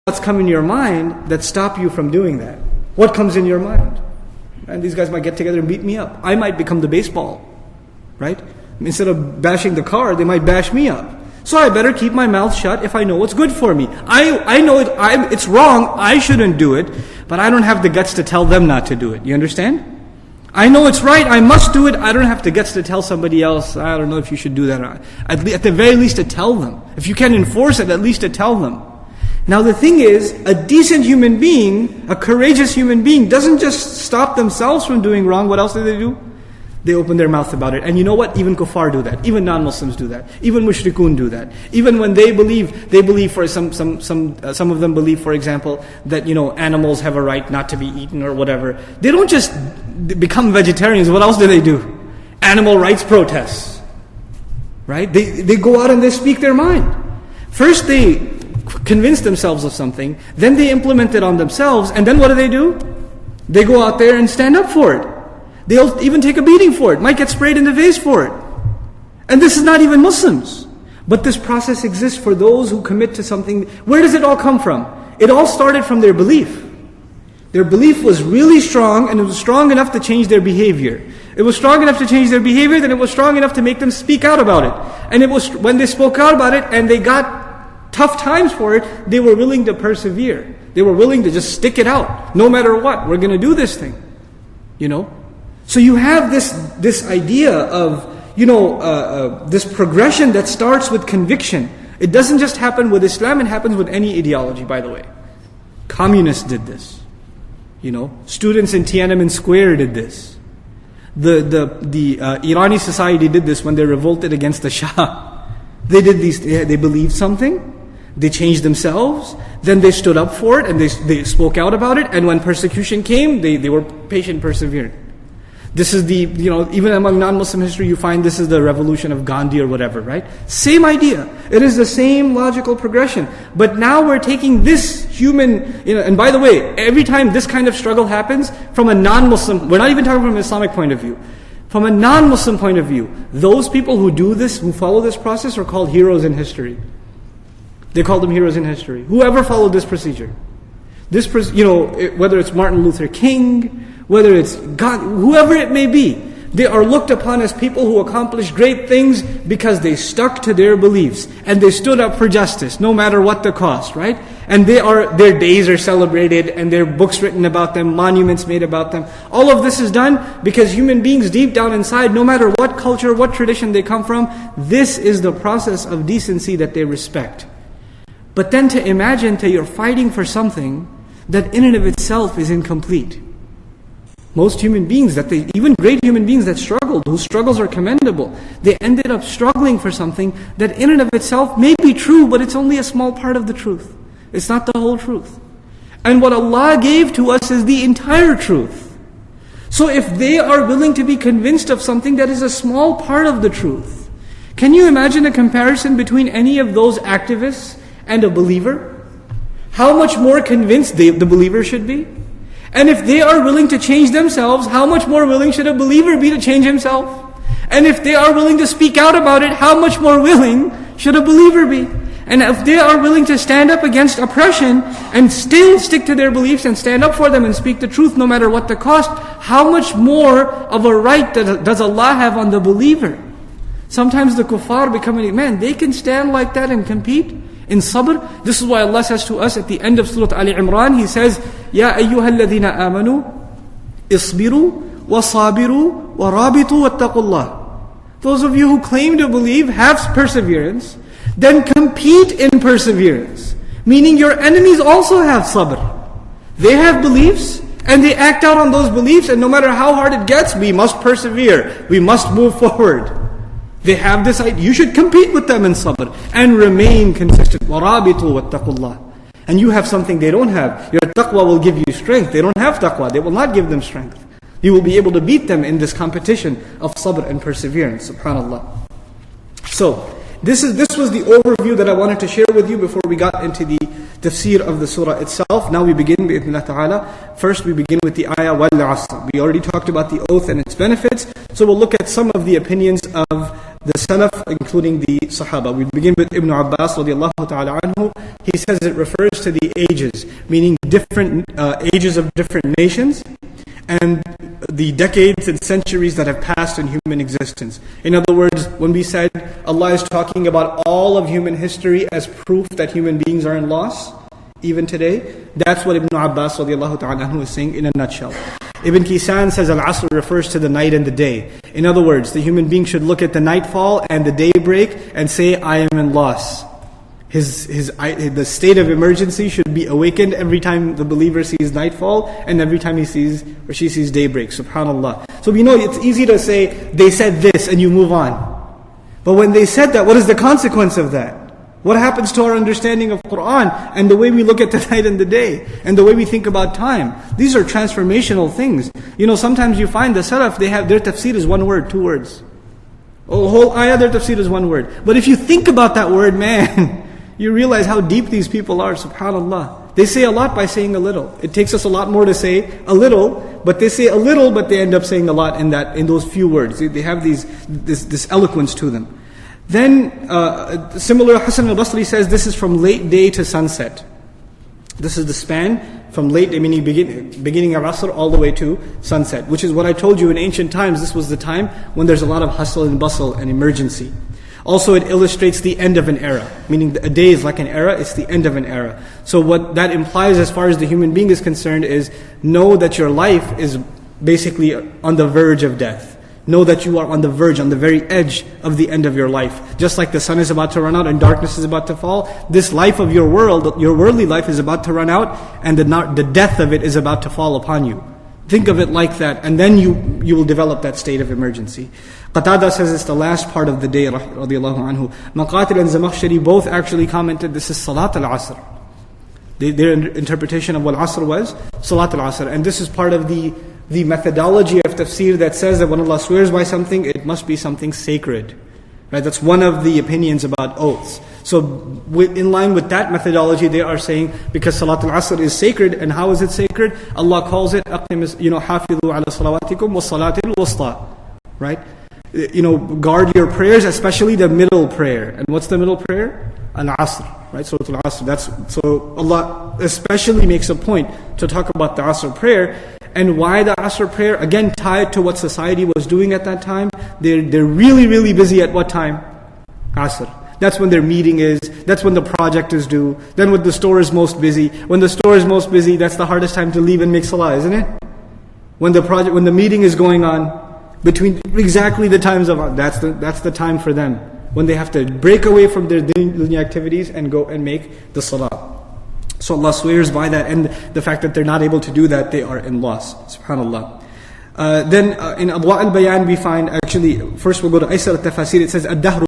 thoughts come in your mind that stop you from doing that? What comes in your mind? And these guys might get together and beat me up. I might become the baseball, right? Instead of bashing the car, they might bash me up. So I better keep my mouth shut if I know what's good for me. I know it's wrong, I shouldn't do it, but I don't have the guts to tell them not to do it. You understand? I know it's right, I must do it, I don't have the guts to tell somebody else, I don't know if you should do that or not. At the very least to tell them. If you can't enforce it, at least to tell them. Now the thing is, a decent human being, a courageous human being, doesn't just stop themselves from doing wrong. What else do? They open their mouth about it. And you know what? Even kuffar do that. Even non-Muslims do that. Even mushrikun do that. Even when they believe for some of them believe, for example, that, animals have a right not to be eaten or whatever. They don't just become vegetarians. What else do? Animal rights protests. Right? They go out and they speak their mind. First they convince themselves of something, then they implement it on themselves, and then what do? They go out there and stand up for it. They'll even take a beating for it, might get sprayed in the face for it. And this is not even Muslims. But this process exists for those who commit to something. Where does it all come from? It all started from their belief. Their belief was really strong, and it was strong enough to change their behavior. It was strong enough to change their behavior, then it was strong enough to make them speak out about it. And it was when they spoke out about it and they got tough times for it, they were willing to persevere. They were willing to just stick it out. No matter what, we're going to do this thing. So you have this idea of, this progression that starts with conviction. It doesn't just happen with Islam, it happens with any ideology, by the way. Communists did this. Students in Tiananmen Square did this. The Irani society did this when they revolted against the Shah. They did they believed something. They changed themselves, then they stood up for it, and they spoke out about it, and when persecution came, they were patient, perseverant. This is even among non-Muslim history, you find this is the revolution of Gandhi or whatever, right? Same idea. It is the same logical progression. But now we're taking this human, and by the way, every time this kind of struggle happens, from a non-Muslim, we're not even talking from an Islamic point of view, from a non-Muslim point of view, those people who do this, who follow this process, are called heroes in history. They call them heroes in history. Whoever followed this procedure. Whether it's Martin Luther King, whether it's God, whoever it may be, they are looked upon as people who accomplished great things because they stuck to their beliefs and they stood up for justice, no matter what the cost, right? And their days are celebrated and there are books written about them, monuments made about them. All of this is done because human beings deep down inside, no matter what culture, what tradition they come from, this is the process of decency that they respect. But then to imagine that you're fighting for something that in and of itself is incomplete. Most human beings, even great human beings that struggled, whose struggles are commendable, they ended up struggling for something that in and of itself may be true, but it's only a small part of the truth. It's not the whole truth. And what Allah gave to us is the entire truth. So if they are willing to be convinced of something that is a small part of the truth, can you imagine a comparison between any of those activists and a believer? How much more convinced the believer should be? And if they are willing to change themselves, how much more willing should a believer be to change himself? And if they are willing to speak out about it, how much more willing should a believer be? And if they are willing to stand up against oppression and still stick to their beliefs and stand up for them and speak the truth no matter what the cost, how much more of a right does Allah have on the believer? Sometimes the kuffar becoming, they can stand like that and compete in sabr. This is why Allah says to us at the end of Surah Al-Imran, He says, Ya ayyuhal ladhina amanu, isbiru wa sabiru wa rabitu wattaqullah. Those of you who claim to believe, have perseverance, then compete in perseverance. Meaning your enemies also have sabr. They have beliefs, and they act out on those beliefs, and no matter how hard it gets, we must persevere. We must move forward. They have this idea. You should compete with them in sabr and remain consistent. وَرَابِطُوا وَاتَّقُوا اللَّهِ. And you have something they don't have. Your taqwa will give you strength. They don't have taqwa. They will not give them strength. You will be able to beat them in this competition of sabr and perseverance. SubhanAllah. So, this was the overview that I wanted to share with you before we got into the tafsir of the surah itself. Now we begin bi'idhnillah ta'ala. First we begin with the ayah wal asr. We already talked about the oath and its benefits. So we'll look at some of the opinions of the Salaf, including the Sahaba. We begin with Ibn Abbas radiallahu ta'ala anhu. He says it refers to the ages, meaning different ages of different nations, and the decades and centuries that have passed in human existence. In other words, when we said Allah is talking about all of human history as proof that human beings are in loss, even today, that's what Ibn Abbas radiallahu ta'ala anhu is saying in a nutshell. Ibn Kisan says Al-Asr refers to the night and the day. In other words, the human being should look at the nightfall and the daybreak and say, I am in loss. The state of emergency should be awakened every time the believer sees nightfall and every time he sees or she sees daybreak. SubhanAllah. So we know it's easy to say, they said this and you move on. But when they said that, what is the consequence of that? What happens to our understanding of Qur'an and the way we look at the night and the day and the way we think about time? These are transformational things. Sometimes you find the Salaf, their tafsir is one word, 2 words. A whole ayah, their tafsir is one word. But if you think about that word, man, you realize how deep these people are, subhanAllah. They say a lot by saying a little. It takes us a lot more to say a little, but they say a little, but they end up saying a lot in those few words. They have this eloquence to them. Then, similar, Hasan al-Basri says this is from late day to sunset. This is the span from late day, meaning beginning of Asr all the way to sunset, which is what I told you in ancient times. This was the time when there's a lot of hustle and bustle and emergency. Also, it illustrates the end of an era, meaning a day is like an era, it's the end of an era. So what that implies as far as the human being is concerned is know that your life is basically on the verge of death. Know that you are on the verge, on the very edge of the end of your life. Just like the sun is about to run out and darkness is about to fall, this life of your world, your worldly life is about to run out and the death of it is about to fall upon you. Think of it like that, and then you will develop that state of emergency. Qatada says it's the last part of the day, radiallahu anhu. Maqatil and Zamakhshari both actually commented this is Salat al-Asr. Their interpretation of what Asr was, Salat al-Asr. And this is part of the methodology of tafsir that says that when Allah swears by something, it must be something sacred. Right? That's one of the opinions about oaths. So in line with that methodology, they are saying, because Salat al-Asr is sacred, and how is it sacred? Allah calls it, حَافِظُوا عَلَى صَلَوَاتِكُمْ وَالصَّلَاةِ الْوُسْطَى. Right? Guard your prayers, especially the middle prayer. And what's the middle prayer? Al-Asr. Right? Surah Al-Asr. So Allah especially makes a point to talk about the Asr prayer. And why the Asr prayer? Again, tied to what society was doing at that time. They're really, really busy at what time? Asr. That's when their meeting is. That's when the project is due. Then when the store is most busy. When the store is most busy, that's the hardest time to leave and make salah, isn't it? When the meeting is going on, between exactly the times of, that's the time for them. When they have to break away from their dunya activities and go and make the salah. So Allah swears by that, and the fact that they're not able to do that, they are in loss. SubhanAllah. Then in Adwa al-Bayan we find, actually, first we'll go to Aysar al-Tafasir. It says, الدهر